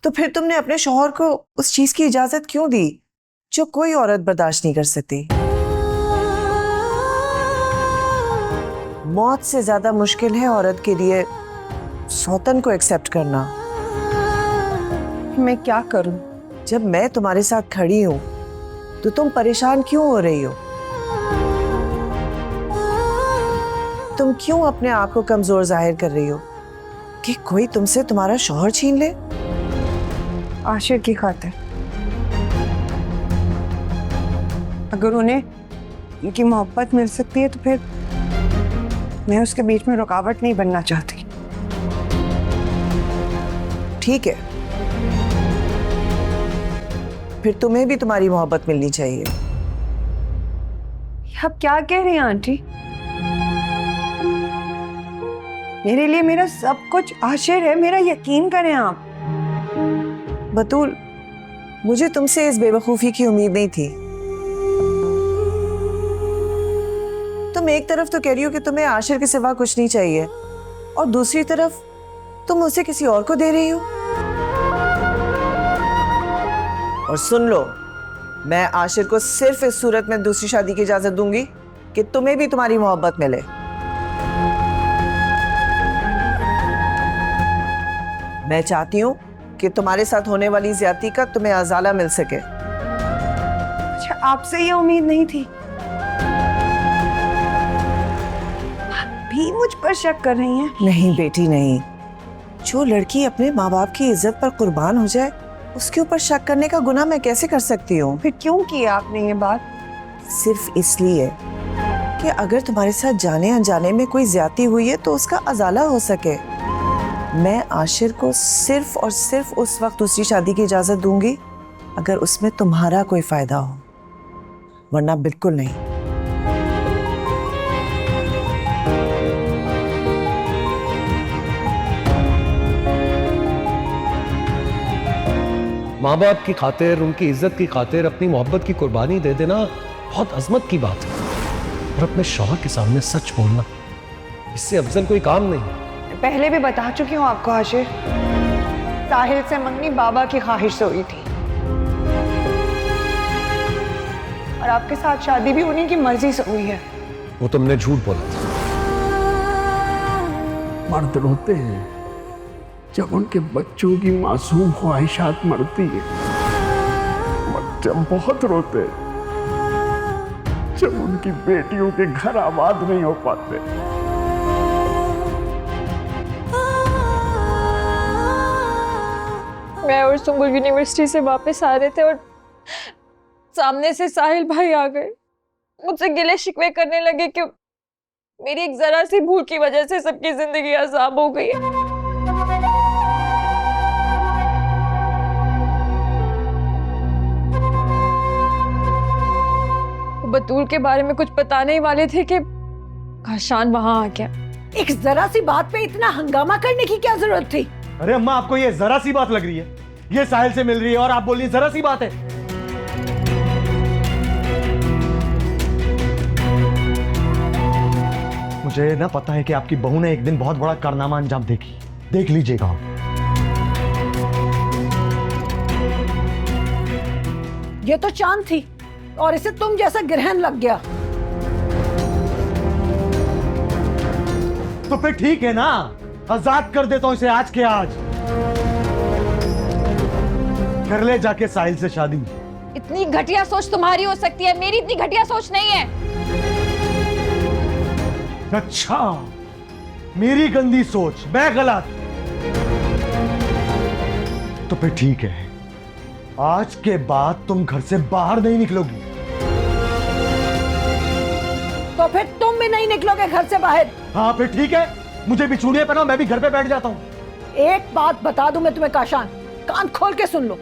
तो फिर तुमने अपने शौहर को उस चीज की इजाजत क्यों दी जो कोई औरत बर्दाश्त नहीं कर सकती? मौत से ज्यादा मुश्किल है औरत के लिए सौतन को एक्सेप्ट करना। मैं क्या करूं? जब मैं तुम्हारे साथ खड़ी हूं तो तुम परेशान क्यों हो रही हो? तुम क्यों अपने आप को कमजोर जाहिर कर रही हो कि कोई तुमसे तुम्हारा शौहर छीन ले? आशिर की खातिर। अगर उन्हें उनकी मोहब्बत मिल सकती है तो फिर मैं उसके बीच में रुकावट नहीं बनना चाहती। ठीक है, फिर तुम्हें भी तुम्हारी मोहब्बत मिलनी चाहिए। आप क्या कह रही हैं आंटी? मेरे लिए मेरा सब कुछ आशिर है, मेरा यकीन करें आप। बतूल, मुझे तुमसे इस बेवकूफी की उम्मीद नहीं थी। तुम एक तरफ तो कह रही हो कि तुम्हें आशिर के सिवा कुछ नहीं चाहिए और दूसरी तरफ तुम उसे किसी और को दे रही हो। और सुन लो, मैं आशिर को सिर्फ इस सूरत में दूसरी शादी की इजाजत दूंगी कि तुम्हें भी तुम्हारी मोहब्बत मिले। मैं चाहती हूं कि तुम्हारे साथ होने वाली ज्यादती का तुम्हें अजाला मिल सके। अच्छा, आपसे ये उम्मीद नहीं थी? आप भी मुझ पर शक कर रही हैं? नहीं बेटी, नहीं। जो लड़की अपने माँ बाप की इज्जत पर कुर्बान हो जाए उसके ऊपर शक करने का गुनाह मैं कैसे कर सकती हूँ? फिर क्यों किया आपने ये बात? सिर्फ इसलिए कि अगर तुम्हारे साथ जाने अनजाने में कोई ज्यादती हुई है तो उसका अजाला हो सके। मैं आशिर को सिर्फ और सिर्फ उस वक्त दूसरी शादी की इजाजत दूंगी अगर उसमें तुम्हारा कोई फायदा हो, वरना बिल्कुल नहीं। माँ बाप की खातिर, उनकी इज्जत की खातिर अपनी मोहब्बत की कुर्बानी दे देना बहुत अजमत की बात है। और अपने शौहर के सामने सच बोलना, इससे अफजल कोई काम नहीं। पहले भी बता चुकी हूँ आपको आशिर, साहिल से मंगनी बाबा की ख्वाहिश से हुई थी और आपके साथ शादी भी उन्हीं की मर्जी से हुई है। वो तुमने झूठ बोला था। मर्द रोते हैं जब उनके बच्चों की मासूम ख्वाहिशात मरती है। बच्चे बहुत रोते हैं जब उनकी बेटियों के घर आबाद नहीं हो पाते। मैं और सुंबुल यूनिवर्सिटी से वापस आ रहे थे और सामने से साहिल भाई आ गए। मुझसे गिले शिकवे करने लगे कि मेरी एक जरा सी भूल की वजह से सबकी जिंदगी अजाब हो गई है। बतूल के बारे में कुछ बताने ही वाले थे कि काशान वहां आ गया। एक जरा सी बात पे इतना हंगामा करने की क्या जरूरत थी? अरे अम्मा, आपको ये जरा सी बात लग रही है? ये साहिल से मिल रही है और आप बोल रही है जरा सी बात है। मुझे ना पता है कि आपकी बहू ने एक दिन बहुत बड़ा कारनामा अंजाम देगी, देख लीजिएगा। ये तो चांद थी और इसे तुम जैसा ग्रहण लग गया। तो फिर ठीक है ना, आजाद कर देता हूं इसे आज के आज। कर ले जाके साहिल से शादी। इतनी घटिया सोच तुम्हारी हो सकती है, मेरी इतनी घटिया सोच नहीं है। अच्छा, मेरी गंदी सोच, मैं गलत। तो फिर ठीक है, आज के बाद तुम घर से बाहर नहीं निकलोगी। तो फिर तुम भी नहीं निकलोगे घर से बाहर? हाँ फिर ठीक है, मुझे भी चूड़ियां पहनाओ, मैं भी घर पे बैठ जाता हूं। एक बात बता दूं मैं तुम्हें काशान, कान खोल के सुन लो।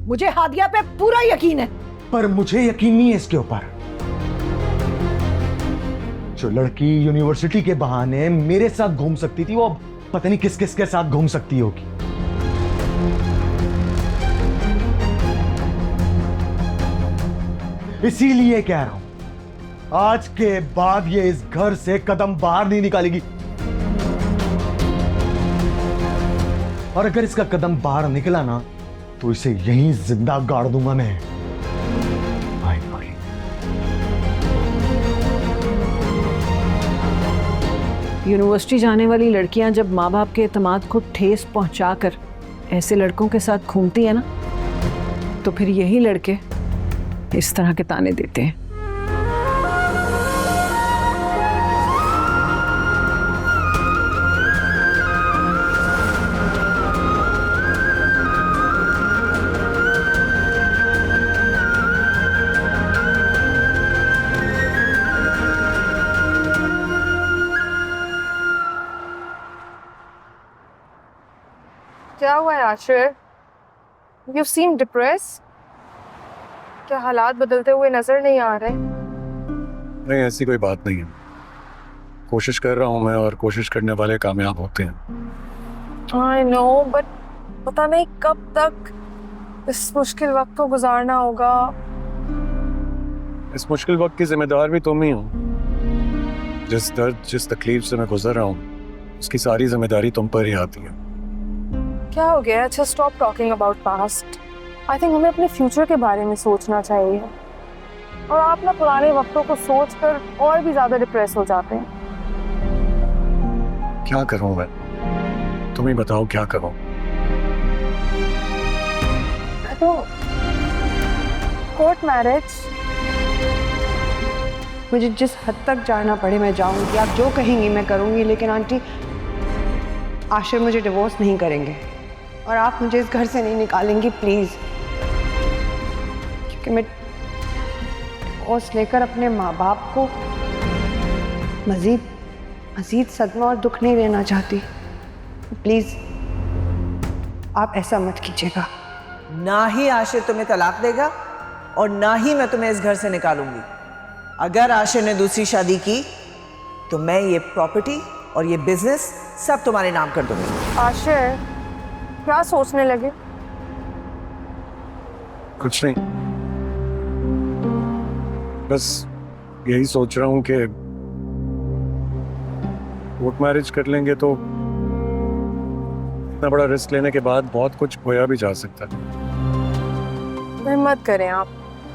मुझे हादिया पे पूरा यकीन है, पर मुझे यकीन नहीं है इसके ऊपर। जो लड़की यूनिवर्सिटी के बहाने मेरे साथ घूम सकती थी, वो अब पता नहीं किस किस के साथ घूम सकती होगी। इसीलिए कह रहा हूं, आज के बाद ये इस घर से कदम बाहर नहीं निकालेगी। और अगर इसका कदम बाहर निकला ना तो इसे यहीं जिंदा गाड़ दूंगा मैं। भाई भाई यूनिवर्सिटी जाने वाली लड़कियां जब माँ बाप के एतमाद को ठेस पहुंचाकर ऐसे लड़कों के साथ घूमती है ना, तो फिर यही लड़के इस तरह के ताने देते हैं। क्या हुआ है आशिर? You seem depress. क्या हालात बदलते हुए नजर नहीं आ रहे? नहीं, ऐसी कोई बात नहीं है। कोशिश कर रहा हूँ मैं, और कोशिश करने वाले कामयाब होते हैं। आई नो, बट पता नहीं कब तक इस मुश्किल वक्त को गुजारना होगा। इस मुश्किल वक्त की जिम्मेदार भी तुम ही हो। जिस दर्द, जिस तकलीफ से मैं गुजर रहा हूँ, उसकी सारी जिम्मेदारी तुम पर ही आती है। क्या हो गया? अच्छा, stop talking about past. I think हमें अपने फ्यूचर के बारे में सोचना चाहिए। और आप ना पुराने वक्तों को सोचकर और भी ज्यादा डिप्रेस हो जाते हैं। क्या करूँ मैं? तुम ही बताओ क्या करूँ। तो कोर्ट मैरिज, मुझे जिस हद तक जाना पड़े मैं जाऊंगी, आप जो कहेंगी मैं करूंगी, लेकिन आंटी आशिर मुझे डिवोर्स नहीं करेंगे और आप मुझे इस घर से नहीं निकालेंगी प्लीज। क्योंकि मैं डिवोर्स लेकर अपने माँ बाप को मजीद सदमा और दुख नहीं देना चाहती। प्लीज आप ऐसा मत कीजिएगा। ना ही आशिर तुम्हें तलाक देगा और ना ही मैं तुम्हें इस घर से निकालूंगी। अगर आशिर ने दूसरी शादी की तो मैं ये प्रॉपर्टी और ये बिजनेस सब तुम्हारे नाम कर दूंगी। आशिर क्या सोचने लगे? कुछ नहीं, बस यही सोच रहा हूँ कि कोर्ट मैरिज कर लेंगे तो इतना बड़ा रिस्क लेने के बाद बहुत कुछ खोया भी जा सकता है। हिम्मत करें आप,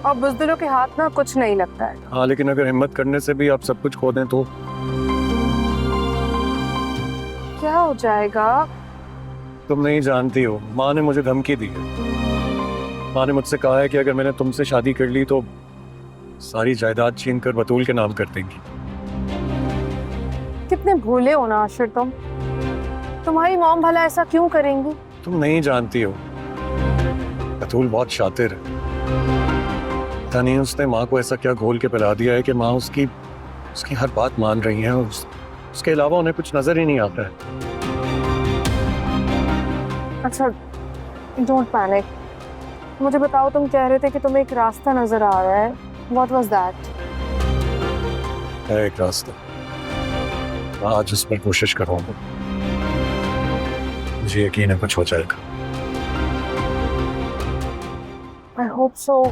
और बुज़दिलों के हाथ ना कुछ नहीं लगता है। हाँ, लेकिन अगर हिम्मत करने से भी आप सब कुछ खो दें तो क्या हो जाएगा? तुम नहीं जानती हो, माँ ने मुझे धमकी दी है। माँ ने मुझसे कहा है कि अगर मैंने तुमसे शादी कर ली तो सारी जायदाद छीन कर बतूल के नाम कर देंगी। कितने भोले हो ना आशिर तुम। तुम्हारी मॉम भला ऐसा क्यों करेंगी? तुम नहीं जानती हो, बतूल बहुत शातिर है। पता नहीं उसने माँ को ऐसा क्या घोल के पिला दिया है कि माँ उसकी हर बात मान रही है, और उसके अलावा उन्हें कुछ नजर ही नहीं आता है। अच्छा, डोंट पैनिक। मुझे बताओ, तुम कह रहे थे कि तुम्हें एक रास्ता नजर आ रहा है। What was that? है एक रास्ता, आज उस पर कोशिश करूँगा। मुझे यकीन है कुछ हो जाएगा। I hope so.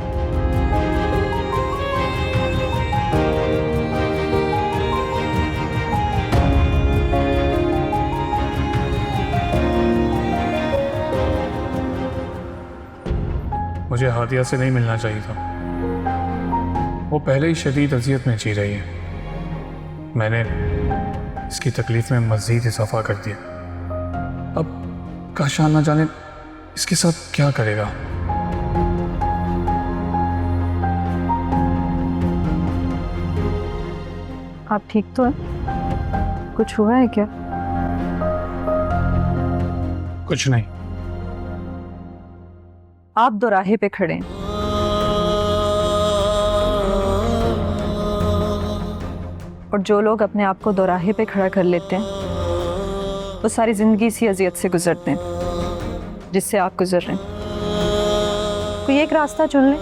मुझे हादिया से नहीं मिलना चाहिए था। वो पहले ही शदीद अजियत में जी रही है। मैंने इसकी तकलीफ में मज़ीद इजाफा कर दिया। अब काशान ना जाने इसके साथ क्या करेगा। आप ठीक तो हैं? कुछ हुआ है क्या? कुछ नहीं। आप दोराहे पे खड़े हैं। और जो लोग अपने आप को दोराहे पे खड़ा कर लेते हैं वो सारी जिंदगी इसी अजियत से गुजरते हैं जिससे आप गुजर रहे हैं। कोई एक रास्ता चुन लें,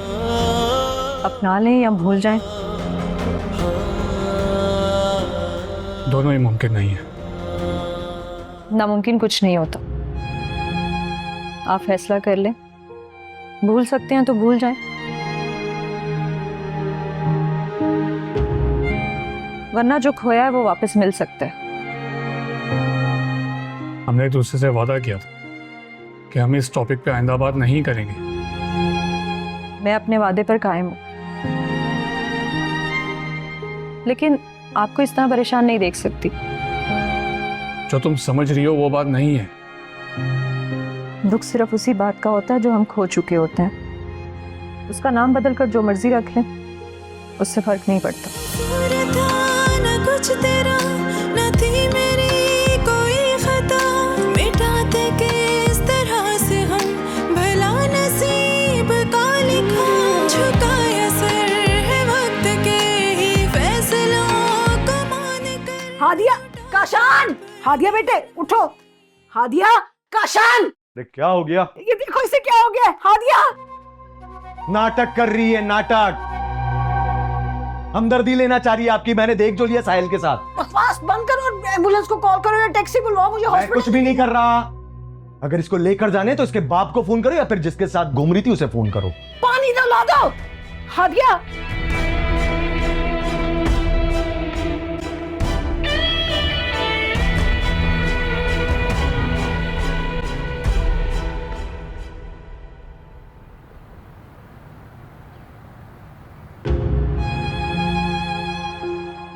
अपना लें या भूल जाएं। दोनों ही मुमकिन नहीं है। नामुमकिन कुछ नहीं होता। आप फैसला कर लें, भूल सकते हैं तो भूल जाएं, वरना जो खोया है वो वापस मिल सकता है। हमने एक दूसरे से वादा किया था कि हम इस टॉपिक पे आइंदा बात नहीं करेंगे। मैं अपने वादे पर कायम हूँ, लेकिन आपको इस तरह परेशान नहीं देख सकती। जो तुम समझ रही हो वो बात नहीं है। दुख सिर्फ उसी बात का होता है जो हम खो चुके होते हैं। उसका नाम बदलकर जो मर्जी रख लें, उससे फर्क नहीं पड़ता। न कुछ तेरा न थी मेरी कोई खता, मिटाते किस तरह से हम भला नसीब का लिखा, झुकाया सर है वक्त के ही फैसलों को मान कर। हादिया, काशान, हादिया बेटे उठो। हादिया, काशान, अरे क्या हो गया? ये देखो इसे क्या हो गया। हादिया, नाटक कर रही है, नाटक। हमदर्दी लेना चाह रही है आपकी। मैंने देख जो लिया साहिल के साथ। बकवास बंद करो और एम्बुलेंस को कॉल करो या टैक्सी बुलवाओ मुझे मैं हॉस्पिटल। कुछ भी नहीं कर रहा। अगर इसको लेकर जाने तो इसके बाप को फोन करो या फिर जिसके साथ घूम रही थी उसे फोन करो। पानी तो ला दो। हादिया,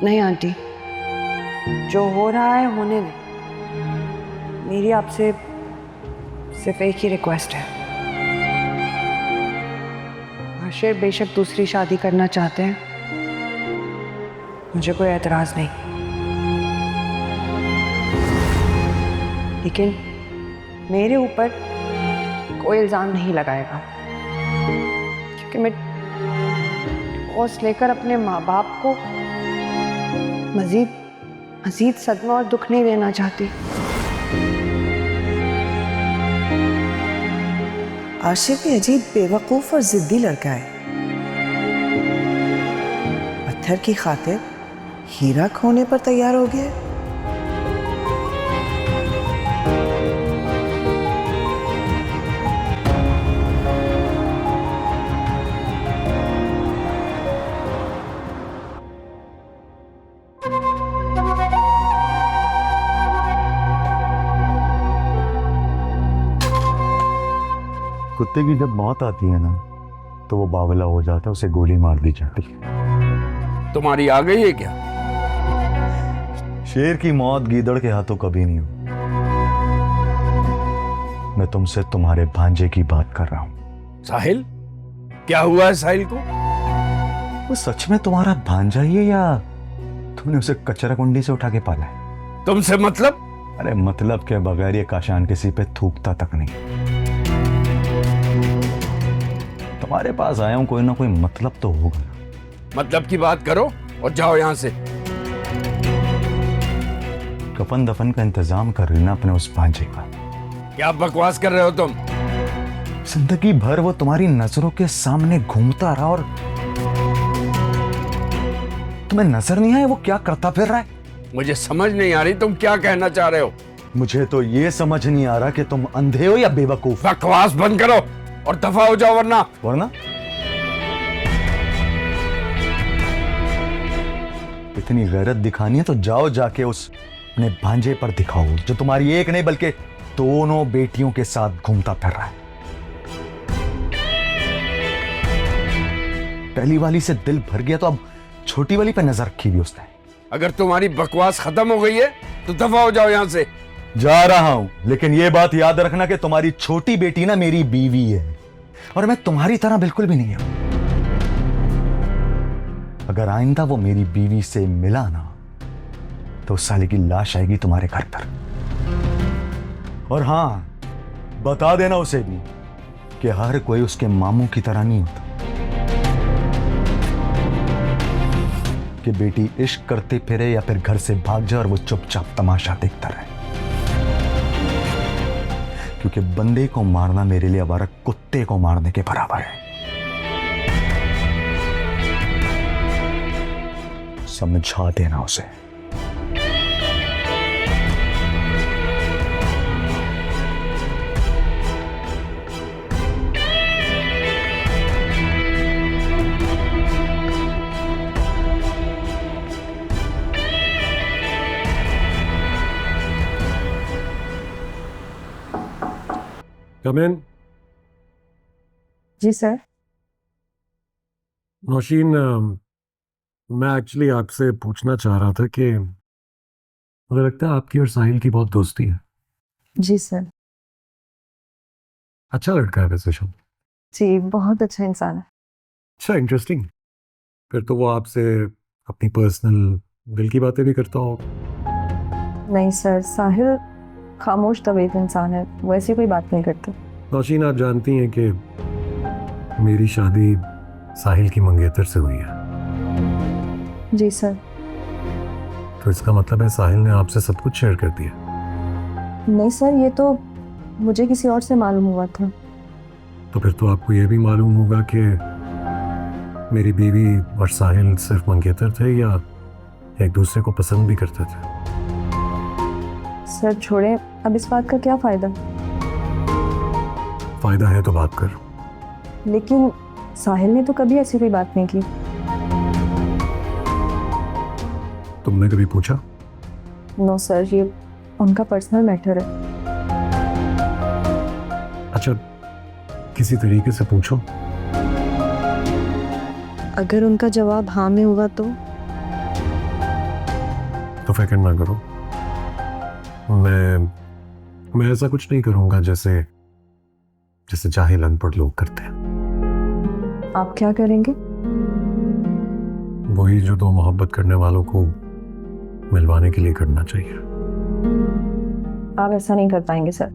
नहीं आंटी, जो हो रहा है होने दें। मेरी आपसे सिर्फ एक ही रिक्वेस्ट है। आशिर बेशक दूसरी शादी करना चाहते हैं, मुझे कोई एतराज नहीं, लेकिन मेरे ऊपर कोई इल्ज़ाम नहीं लगाएगा, क्योंकि मैं डिवोर्स लेकर अपने माँ बाप को मजीद सदमा और दुख नहीं देना चाहती। आशिर भी अजीब बेवकूफ और जिद्दी लड़का है। पत्थर की खातिर हीरा खोने पर तैयार हो गया है। कुत्ते की जब मौत आती है ना तो वो बावला हो जाता है, उसे गोली मार दी जाती है। तुम्हारी आ गई है क्या? शेर की मौत गीदड़ के हाथों कभी नहीं हुई। मैं तुमसे तुम्हारे भांजे की बात कर रहा हूं। साहिल, क्या हुआ है साहिल को? वो सच में तुम्हारा भांजा ही है या तुमने उसे कचरा कुंडी से उठा के पाला है? तुमसे मतलब? अरे मतलब के बगैर ये काशान किसी पे थूकता तक नहीं। तुम्हारे पास आया हूं, कोई ना कोई मतलब तो होगा। मतलब की बात करो और जाओ यहां से। कफन दफन का इंतजाम कर रही ना अपने उस भांजे का। क्या बकवास कर रहे हो तुम? जिंदगी भर वो तुम्हारी नजरों के सामने घूमता रहा और तुम्हें नजर नहीं आया वो क्या करता फिर रहा है? मुझे समझ नहीं आ रही तुम क्या कहना चाह रहे हो। मुझे तो ये समझ नहीं आ रहा कि तुम अंधे हो या बेवकूफ। बकवास बंद करो और दफा हो जाओ, वरना इतनी गैरत दिखानी है तो जाओ जाके उस अपने भांजे पर दिखाओ जो तुम्हारी एक नहीं बल्कि दोनों बेटियों के साथ घूमता फिर रहा है। पहली वाली से दिल भर गया तो अब छोटी वाली पे नजर रखी हुई उसने। अगर तुम्हारी बकवास खत्म हो गई है तो दफा हो जाओ यहां से। जा रहा हूं, लेकिन ये बात याद रखना कि तुम्हारी छोटी बेटी ना मेरी बीवी है और मैं तुम्हारी तरह बिल्कुल भी नहीं हूं। अगर आइंदा वो मेरी बीवी से मिला ना तो उस साले की लाश आएगी तुम्हारे घर पर। और हां, बता देना उसे भी कि हर कोई उसके मामू की तरह नहीं होता, कि बेटी इश्क करते फिरे या फिर घर से भाग जाए और वो चुपचाप तमाशा देखता रहे। क्योंकि बंदे को मारना मेरे लिए आवारा कुत्ते को मारने के बराबर है। समझा देना उसे। कम इन। जी सर। नौशीन, मैं एक्चुअली आपसे पूछना चाह रहा था कि मुझे लगता है आपकी और साहिल की बहुत दोस्ती है। जी सर। अच्छा लड़का है वैसे शब। जी, बहुत अच्छा इंसान है। अच्छा, इंटरेस्टिंग। फिर तो वो आपसे अपनी पर्सनल दिल की बातें भी करता हो। नहीं सर, साहिल खामोश तबीयत इंसान है, वो ऐसी कोई बात नहीं करता। नौशीन, आप जानती हैं कि मेरी शादी साहिल की मंगेतर से हुई है। जी सर। तो इसका मतलब है साहिल ने आपसे सब कुछ शेयर कर दिया। नहीं सर, ये तो मुझे किसी और से मालूम हुआ था। तो फिर तो आपको ये भी मालूम होगा कि मेरी बीवी और साहिल सिर्फ मंगेतर थे या एक दूसरे को पसंद भी करते थे। सर छोड़े, अब इस बात का क्या फायदा। फायदा है तो बात कर। लेकिन साहिल ने तो कभी ऐसी कोई बात नहीं की। तुमने कभी पूछा? नो सर, ये उनका पर्सनल मैटर है। अच्छा, किसी तरीके से पूछो। अगर उनका जवाब हाँ में हुआ तो फिक्र ना करो, मैं ऐसा कुछ नहीं करूंगा जैसे जाहिल अनपढ़ लोग करते हैं। आप क्या करेंगे? वही जो दो मोहब्बत करने वालों को मिलवाने के लिए करना चाहिए। आप ऐसा नहीं कर पाएंगे सर।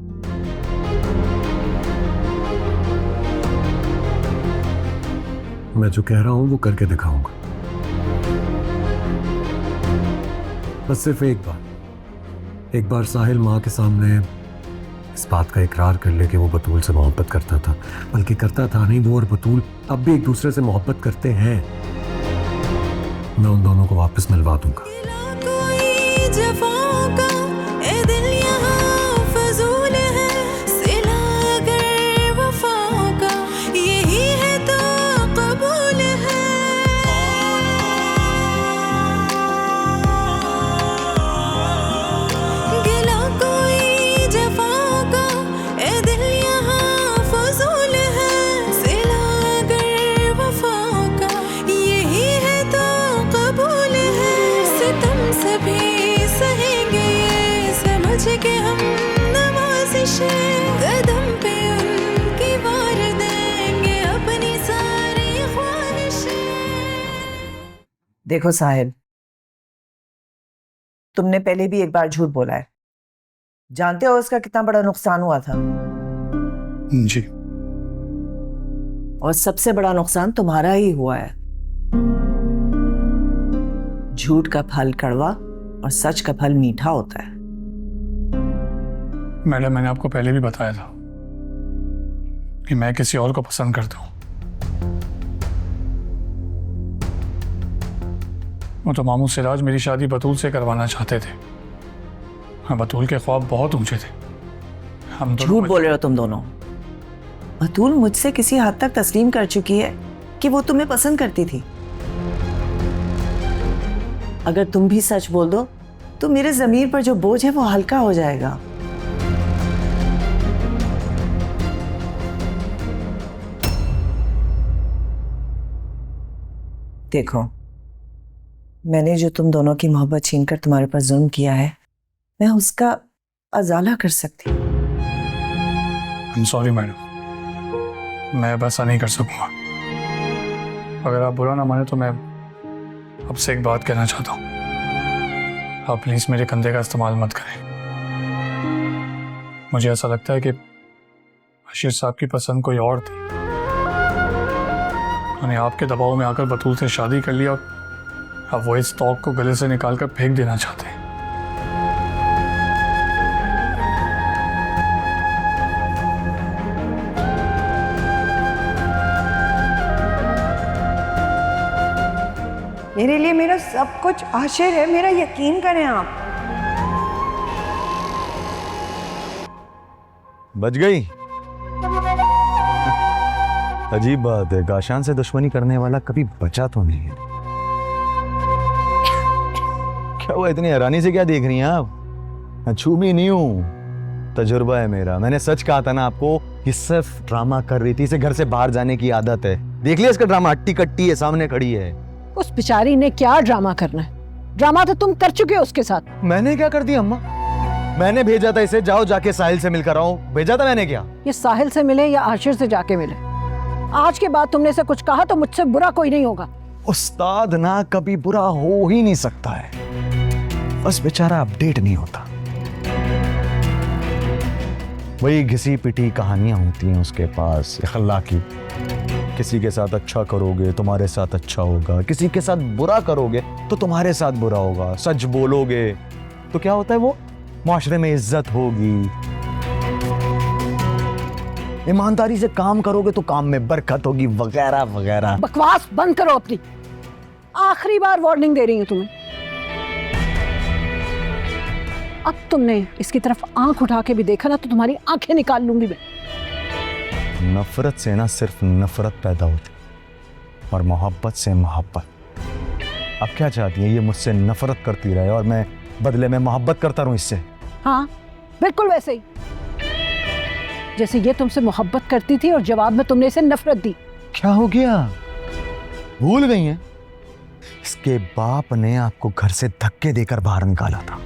मैं जो कह रहा हूं वो करके दिखाऊंगा। बस सिर्फ एक बार साहिल माँ के सामने इस बात का इकरार कर ले कि वो बतूल से मोहब्बत करता था, बल्कि करता था नहीं, वो और बतूल अब भी एक दूसरे से मोहब्बत करते हैं। मैं उन दोनों को वापस मिलवा दूंगा। कोई जफाओं का ए दिल यहाँ फजूल है, सिला कर वफाओं का यही है तो कबूल है। गिला कोई जफाओं का ए दिल यहाँ फजूल है, सिला कर वफाओं का यही है तो कबूल है। सितम सभी सहेंगे ये समझ के हम नवाज़िशें, कदम पे उनकी वार देंगे अपनी सारी ख्वाहिशें। देखो साहिल, तुमने पहले भी एक बार झूठ बोला है। जानते हो उसका कितना बड़ा नुकसान हुआ था? जी। और सबसे बड़ा नुकसान तुम्हारा ही हुआ है। झूठ का फल कड़वा और सच का फल मीठा होता है। मैडम, मैंने आपको पहले भी बताया था कि मैं किसी और को पसंद करता हूँ। वो तो मामू सिराज मेरी शादी बतूल से करवाना चाहते थे। हाँ, बतूल के ख्वाब बहुत ऊंचे थे। हम झूठ बोल रहे हो तुम दोनों। बतूल मुझसे किसी हद तक तस्लीम कर चुकी है कि वो तुम्हें पसंद करती थी। अगर तुम भी सच बोल दो तो मेरे ज़मीर पर जो बोझ है वो हल्का हो जाएगा। देखो, मैंने जो तुम दोनों की मोहब्बत छीनकर तुम्हारे पर जुल्म किया है, मैं उसका अजाला कर सकती हूँ। I'm sorry मैडम, मैं अब ऐसा नहीं कर सकूंगा। अगर आप बुरा ना माने तो मैं आपसे एक बात कहना चाहता हूँ। आप प्लीज मेरे कंधे का इस्तेमाल मत करें। मुझे ऐसा लगता है कि बशीर साहब की पसंद कोई और थी। उन्होंने आपके दबाव में आकर बतूल से शादी कर लिया और अब वो इस तौक को गले से निकालकर फेंक देना चाहते हैं। मेरे लिए मेरा सब कुछ आशिर है, मेरा यकीन करें आप। बच गई। अजीब बात है, गाशान से दुश्मनी करने वाला कभी बचा तो नहीं है। क्या हुआ, इतनी हैरानी से क्या देख रही हैं आप? छू भी नहीं हूं, तजुर्बा है मेरा। मैंने सच कहा था ना आपको ये सिर्फ ड्रामा कर रही थी, इसे घर से बाहर जाने की आदत है। देख लिया इसका ड्रामा, हट्टी कट्टी है, सामने खड़ी है। उस बेचारी ने क्या ड्रामा करना है? ड्रामा तो तुम कर चुके हो उसके साथ। मैंने क्या कर दिया अम्मा? मैंने भेजा था इसे, जाओ जाके साहिल से मिलकर आओ। भेजा था मैंने क्या? ये साहिल से मिले या आशिर से जाके मिले, आज के बाद तुमने से कुछ कहा तो मुझसे बुरा कोई नहीं होगा। उस्ताद ना कभी बुरा हो ही नहीं सकता है, बस बेचारा अपडेट नहीं होता। वही घिसी पिटी कहानियां होती हैं उसके पास, अखला की। किसी के साथ अच्छा करोगे तुम्हारे साथ अच्छा होगा, किसी के साथ बुरा करोगे तो तुम्हारे साथ बुरा होगा। सच बोलोगे तो क्या होता है, वो माशरे में इज्जत होगी। ईमानदारी से काम करोगे तो काम में बरकत होगी, वगैरह वगैरह। बकवास बंद करो अपनी, आखिरी बार वार्निंग दे रही हूं तुम्हें। अब तुमने इसकी तरफ आंख उठा के भी देखा ना तो तुम्हारी आंखें निकाल लूंगी मैं। नफरत से ना सिर्फ नफरत पैदा होती, और मोहब्बत से मोहब्बत। अब क्या चाहती है, ये मुझसे नफरत करती रहे और मैं बदले में मोहब्बत करता रहूं इससे? हाँ बिल्कुल वैसे ही, जैसे ये तुमसे मोहब्बत करती थी और जवाब में तुमने इसे नफरत दी। क्या हो गया, भूल गई हैं? इसके बाप ने आपको घर से धक्के देकर बाहर निकाला था।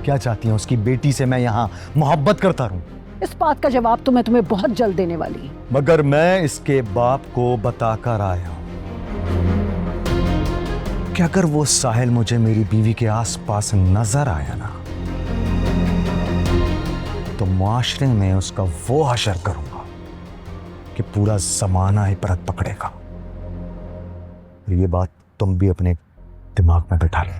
क्या चाहती हैं, उसकी बेटी से मैं यहां मोहब्बत करता रहूं? इस बात का जवाब तो मैं तुम्हें बहुत जल्द देने वाली हूं। मगर मैं इसके बाप को बताकर आया हूं कि अगर वो साहिल मुझे मेरी बीवी के आसपास नजर आया ना, तो मुआशरे में उसका वो हशर करूंगा कि पूरा जमाना ही परत पकड़ेगा। ये बात तुम भी अपने दिमाग में बैठा लो।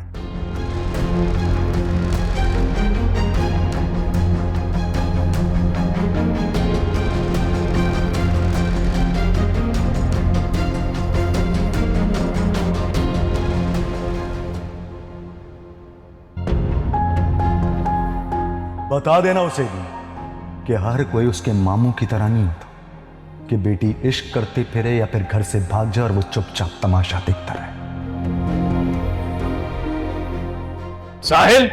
बता देना उसे भी कि हर कोई उसके मामू की तरह नहीं होता, कि बेटी इश्क करते फिरे या फिर घर से भाग जाए और वो चुपचाप तमाशा देखता रहे। साहिल,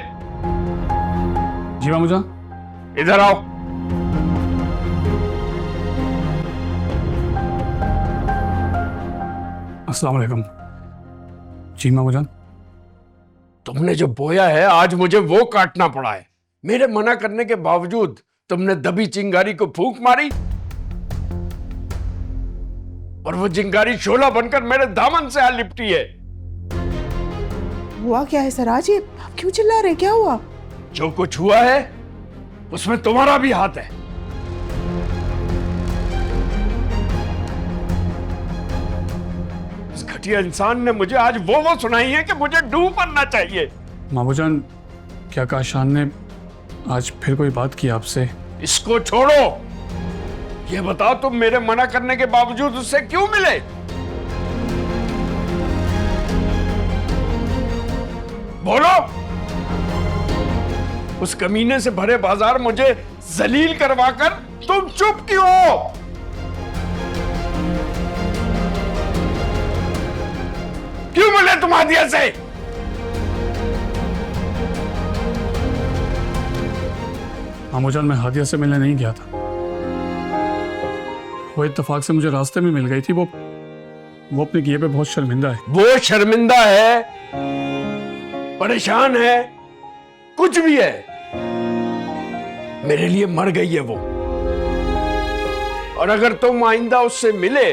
जी मामू जान। इधर आओ। अस्सलाम वालेकुम। जी मामू जान। तुमने जो बोया है आज मुझे वो काटना पड़ा है। मेरे मना करने के बावजूद तुमने दबी चिंगारी को फूंक मारी और वो चिंगारी शोला बनकर मेरे दामन से आ लिपटी है। हुआ क्या है सराज, ये आप क्यों चिल्ला रहे, क्या हुआ? जो कुछ हुआ है उसमें तुम्हारा भी हाथ है। इस घटिया इंसान ने मुझे आज वो सुनाई है कि मुझे डूब मरना चाहिए। मामू जान, क्या काशान ने आज फिर कोई बात की आपसे? इसको छोड़ो, ये बताओ तुम मेरे मना करने के बावजूद उससे क्यों मिले? बोलो। उस कमीने से भरे बाजार मुझे जलील करवाकर तुम चुप क्यों हो? क्यों मिले तुम हादिया से? मामू जान, मैं हादिया से मिलने नहीं गया था। वो इत्तेफाक से मुझे रास्ते में मिल गई थी। वो अपने किए पे बहुत शर्मिंदा है। वो शर्मिंदा है, परेशान है, कुछ भी है, मेरे लिए मर गई है वो। और अगर तुम आइंदा उससे मिले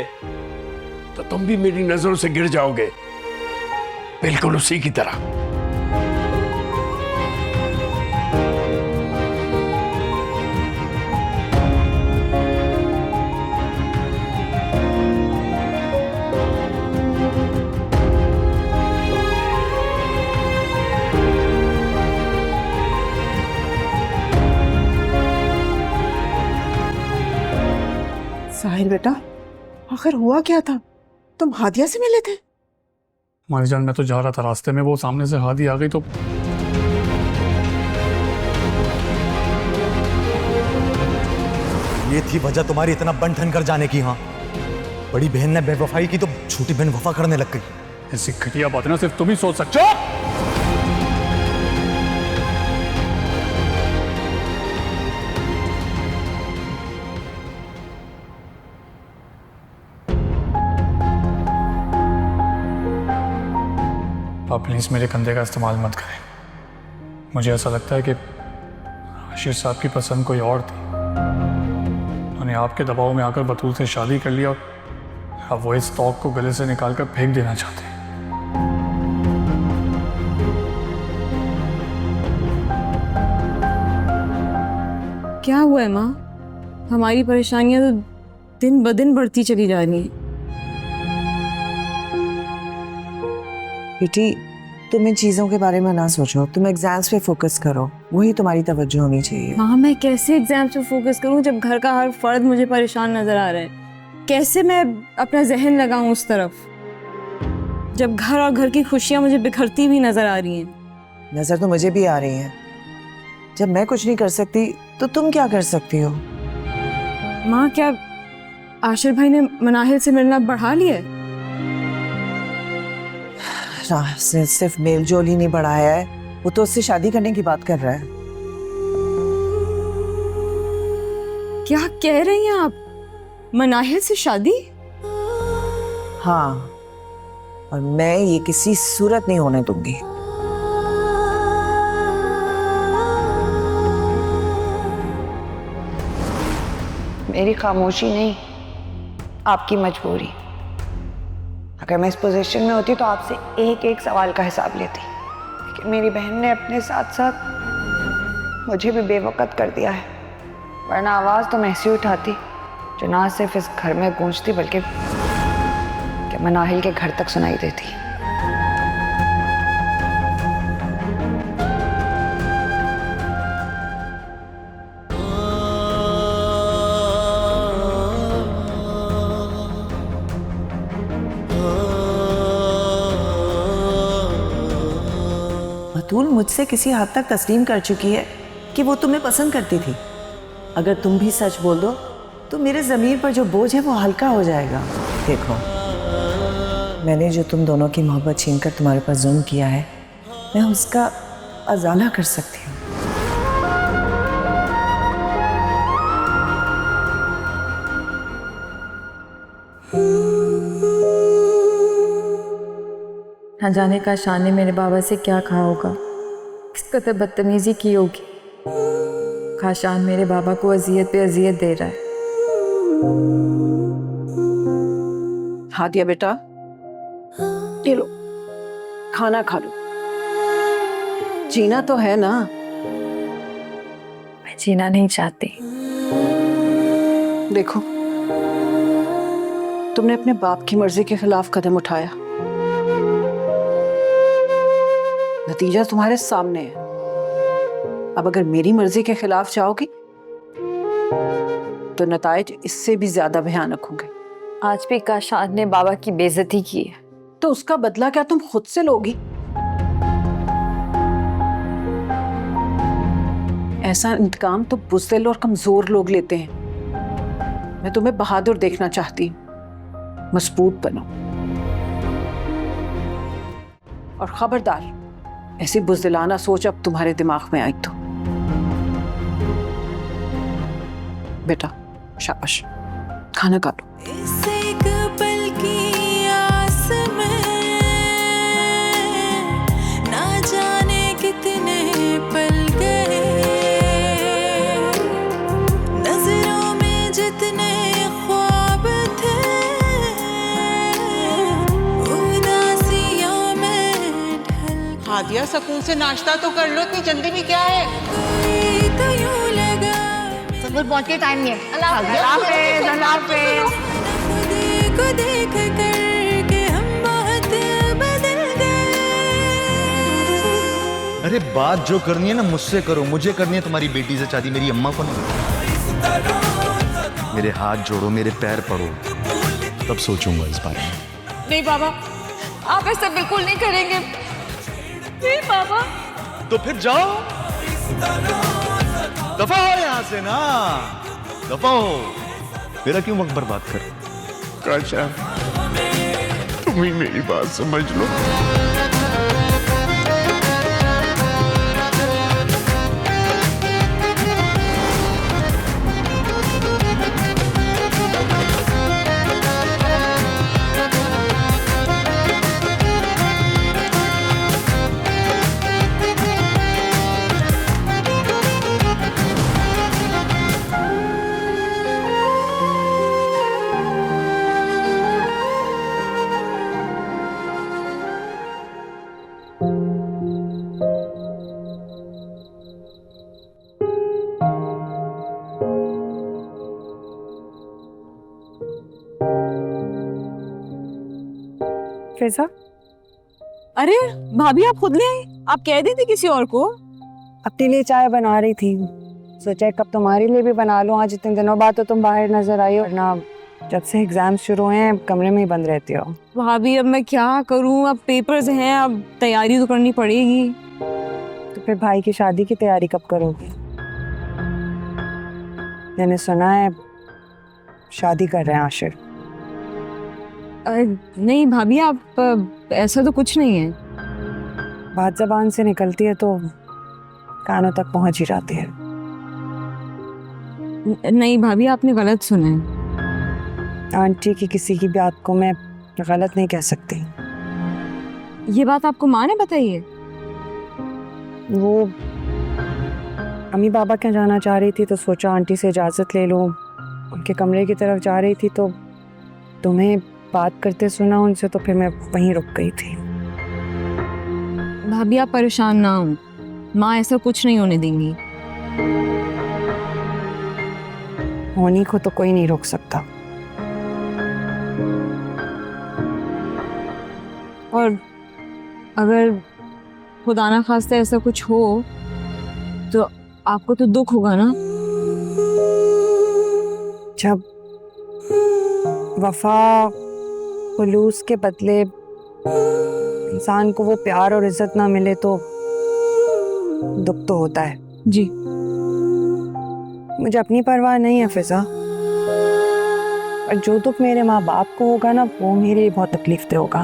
तो तुम भी मेरी नजरों से गिर जाओगे, बिल्कुल उसी की तरह। साहिल बेटा, आखिर हुआ क्या था? तुम हादिया से मिले थे? मारी जान, मैं तो जा रहा था, रास्ते में वो सामने से हादी आ गई तो ये थी वजह तुम्हारी इतना बन ठन कर जाने की? हाँ, बड़ी बहन ने बेवफाई की तो छोटी बहन वफा करने लग गई। ऐसी घटिया बात ना सिर्फ तुम ही सोच सकते हो। आप प्लीज़ मेरे कंधे का इस्तेमाल मत करें। मुझे ऐसा लगता है कि आशिर साहब की पसंद कोई और थी। उन्होंने आपके दबाव में आकर बतूल से शादी कर लिया और अब वो इस तौक को गले से निकाल कर फेंक देना चाहते हैं। क्या हुआ है माँ? हमारी परेशानियां तो दिन ब दिन बढ़ती चली जा रही हैं। बेटी, तुम इन चीज़ों के बारे में ना सोचो, तुम एग्जाम्स पे फोकस करो, वही तुम्हारी तवज्जो होनी चाहिए। माँ, मैं कैसे एग्जाम्स पे फोकस करूँ जब घर का हर फर्द मुझे परेशान नजर आ रहा है? कैसे मैं अपना जहन लगाऊं उस तरफ, जब घर और घर की खुशियाँ मुझे बिखरती हुई नजर आ रही हैं? नज़र तो मुझे भी आ रही है। जब मैं कुछ नहीं कर सकती तो तुम क्या कर सकती हो? माँ, क्या आशिर भाई ने मनाहिल से मिलना बढ़ा लिया है? सिर्फ मेल जोल ही नहीं बढ़ाया है, वो तो उससे शादी करने की बात कर रहा है। क्या कह रही हैं आप? मनाहिल से शादी? हाँ, और मैं ये किसी सूरत नहीं होने दूंगी। मेरी खामोशी नहीं, आपकी मजबूरी। अगर मैं इस पोजीशन में होती तो आपसे एक एक सवाल का हिसाब लेती, लेकिन मेरी बहन ने अपने साथ साथ मुझे भी बेवकत कर दिया है। वरना आवाज़ तो मैं ऐसी उठाती जो ना सिर्फ इस घर में गूंजती बल्कि मनाहिल के घर तक सुनाई देती। बतूल मुझसे किसी हद तक तस्लीम कर चुकी है कि वो तुम्हें पसंद करती थी। अगर तुम भी सच बोल दो तो मेरे ज़मीर पर जो बोझ है वो हल्का हो जाएगा। देखो, मैंने जो तुम दोनों की मोहब्बत छीनकर तुम्हारे पास जुल्म किया है, मैं उसका अजाला कर सकती हूँ। ना जाने का शान ने मेरे बाबा से क्या कहा होगा, किस कदर बदतमीजी की होगी। खाशान मेरे बाबा को अजियत पे अजियत दे रहा है। हादिया बेटा, ये लो खाना खा लो। जीना तो है ना? मैं जीना नहीं चाहती। देखो, तुमने अपने बाप की मर्जी के खिलाफ कदम उठाया, नतीजा तुम्हारे सामने है। अब अगर मेरी मर्जी के खिलाफ जाओगी तो नताइज इससे भी ज्यादा भयानक होंगे। आज भी काशान ने बाबा की बेइज्जती की है, तो उसका बदला क्या तुम खुद से लोगी? ऐसा इंतकाम तो बुज़दिल और कमजोर लोग लेते हैं। मैं तुम्हें बहादुर देखना चाहती हूँ। मजबूत बनो और खबरदार, ऐसी बुज़दिलाना सोच अब तुम्हारे दिमाग में आई तो। बेटा शाबाश, खाना खा लो। इस एक पल की आस में ना जाने कितने पल गए, नजरों में जितने ख्वाब थे उदासियों में ढल। हादिया, सुकून से नाश्ता तो कर लो, इतनी जल्दी भी क्या है? कोई तो यूं लगा सब पहुंच के टाइम नहीं है। खुद को देख कर के हम बहुत बदल गए। अरे बात जो करनी है ना मुझसे करो, मुझे करनी है तुम्हारी बेटी से शादी, मेरी अम्मा को नहीं। मेरे हाथ जोड़ो, मेरे पैर पड़ो, तब सोचूंगा इस बारे में। नहीं बाबा, आप ऐसा बिल्कुल नहीं करेंगे। नहीं बाबा। तो फिर जाओ, दफा हो यहां से ना, दफा हो। मेरा क्यों वक्त बर्बाद कर? काशा, तुम ही मेरी बात समझ लो। फिजा, अरे भाभी आप खुद ले आई? आप कह दी थी किसी और को? अपने लिए चाय बना रही थी, सोचा एक कप तुम्हारे लिए भी बना लो। आज इतने दिनों बाद तो तुम बाहर नजर आई हो, वरना जब से एग्जाम शुरू हुए हैं कमरे में ही बंद रहती हो। भाभी अब मैं क्या करूं, अब पेपर्स हैं, अब तैयारी तो करनी पड़ेगी। तो फिर भाई की शादी की तैयारी कब करोगी? मैंने सुना है शादी कर रहे हैं आशिर। नहीं भाभी, आप ऐसा तो कुछ नहीं है। बात जबान से निकलती है तो कानों तक पहुंच ही जाती है। नहीं भाभी, आपने गलत सुना है। आंटी की किसी की बात को मैं गलत नहीं कह सकती। ये बात आपको माँ ने बताई है? वो अम्मी बाबा क्या जाना चाह रही थी तो सोचा आंटी से इजाज़त ले लूँ। उनके कमरे की तरफ जा रही थी तो तुम्हें बात करते सुना उनसे, तो फिर मैं वहीं रुक गई थी। भाभी आप परेशान ना हो, माँ ऐसा कुछ नहीं होने देंगी। होनी को तो कोई नहीं रोक सकता। और अगर खुदा ना खास्ता ऐसा कुछ हो तो आपको तो दुख होगा ना। जब वफा खुलूस के बदले इंसान को वो प्यार और इज्जत ना मिले तो दुख तो होता है। जी, मुझे अपनी परवाह नहीं है फिजा, और जो दुख मेरे माँ बाप को होगा ना वो मेरे लिए बहुत तकलीफ दे होगा।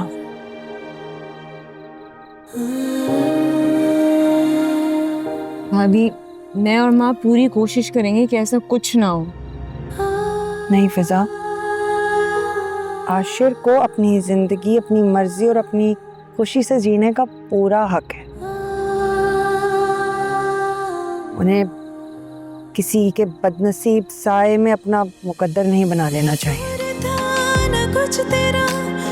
भाभी मैं और माँ पूरी कोशिश करेंगे कि ऐसा कुछ ना हो। नहीं फिजा, आशिर को अपनी जिंदगी अपनी मर्जी और अपनी खुशी से जीने का पूरा हक है। उन्हें किसी के बदनसीब साए में अपना मुकद्दर नहीं बना लेना चाहिए। न कुछ तेरा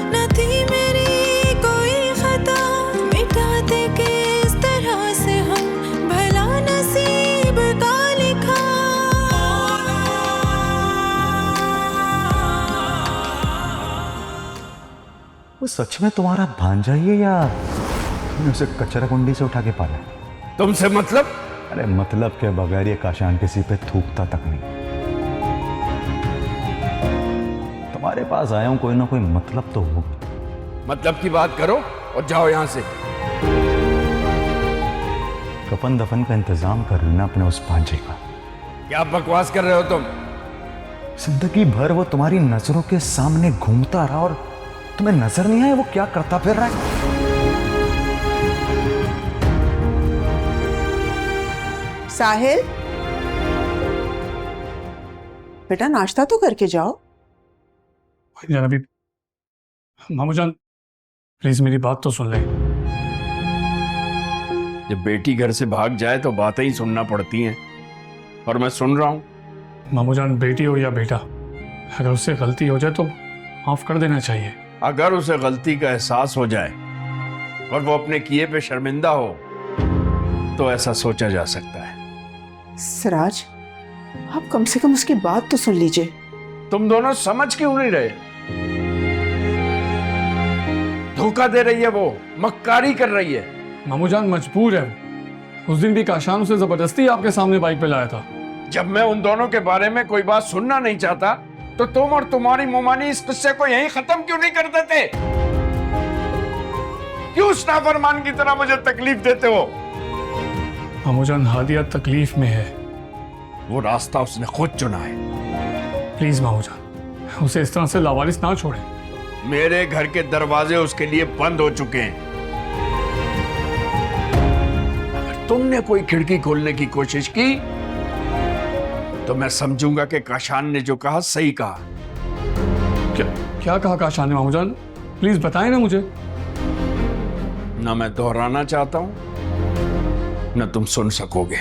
न थी मेरी कोई खता, मिटा दे के इस तरह से हम भला नसीब का लिखा। वो सच में तुम्हारा भांजा ही है या तुमने उसे कचरा कुंडी से उठा के पाला? तुमसे मतलब? अरे मतलब के बगैर ये काशान किसी पे थूकता तक नहीं। तुम्हारे पास आया हूं, कोई ना कोई मतलब तो होगा। मतलब की बात करो और जाओ यहां से। कफन दफन का इंतजाम कर लेना अपने उस भांजे का। क्या बकवास कर रहे हो तुम? जिंदगी भर वो तुम्हारी नजरों के सामने घूमता रहा और तुम्हें नजर नहीं आया वो क्या करता फिर रहा है? साहिल, बेटा नाश्ता तो करके जाओ। जान अभी मामू जान प्लीज मेरी बात तो सुन ले। जब बेटी घर से भाग जाए तो बातें ही सुनना पड़ती हैं, और मैं सुन रहा हूं। मामू जान बेटी हो या बेटा, अगर उससे गलती हो जाए तो माफ कर देना चाहिए। अगर उसे गलती का एहसास हो जाए और वो अपने किए पे शर्मिंदा हो तो ऐसा सोचा जा सकता है। सिराज, आप कम से कम उसकी बात तो सुन लीजिए। तुम दोनों समझ क्यों नहीं रहे? धोखा दे रही है वो, मक्कारी कर रही है। मामू जान मजबूर है। उस दिन भी काशान उसे जबरदस्ती आपके सामने बाइक पे लाया था। जब मैं उन दोनों के बारे में कोई बात सुनना नहीं चाहता तो तुम और तुम्हारी मोमानी इस किस्से को यहीं खत्म क्यों नहीं कर देते? क्यों नाफरमान की तरह मुझे तकलीफ देते हो? मामू जान हादिया तकलीफ में है। वो रास्ता उसने खुद चुना है। प्लीज मामू जान उसे इस तरह से लावारिस ना छोड़े। मेरे घर के दरवाजे उसके लिए बंद हो चुके हैं। अगर तुमने कोई खिड़की खोलने की कोशिश की तो मैं समझूंगा कि काशान ने जो कहा सही कहा। क्या कहा काशान ने मामू जान? प्लीज बताएं ना मुझे। ना मैं दोहराना चाहता हूं, न तुम सुन सकोगे।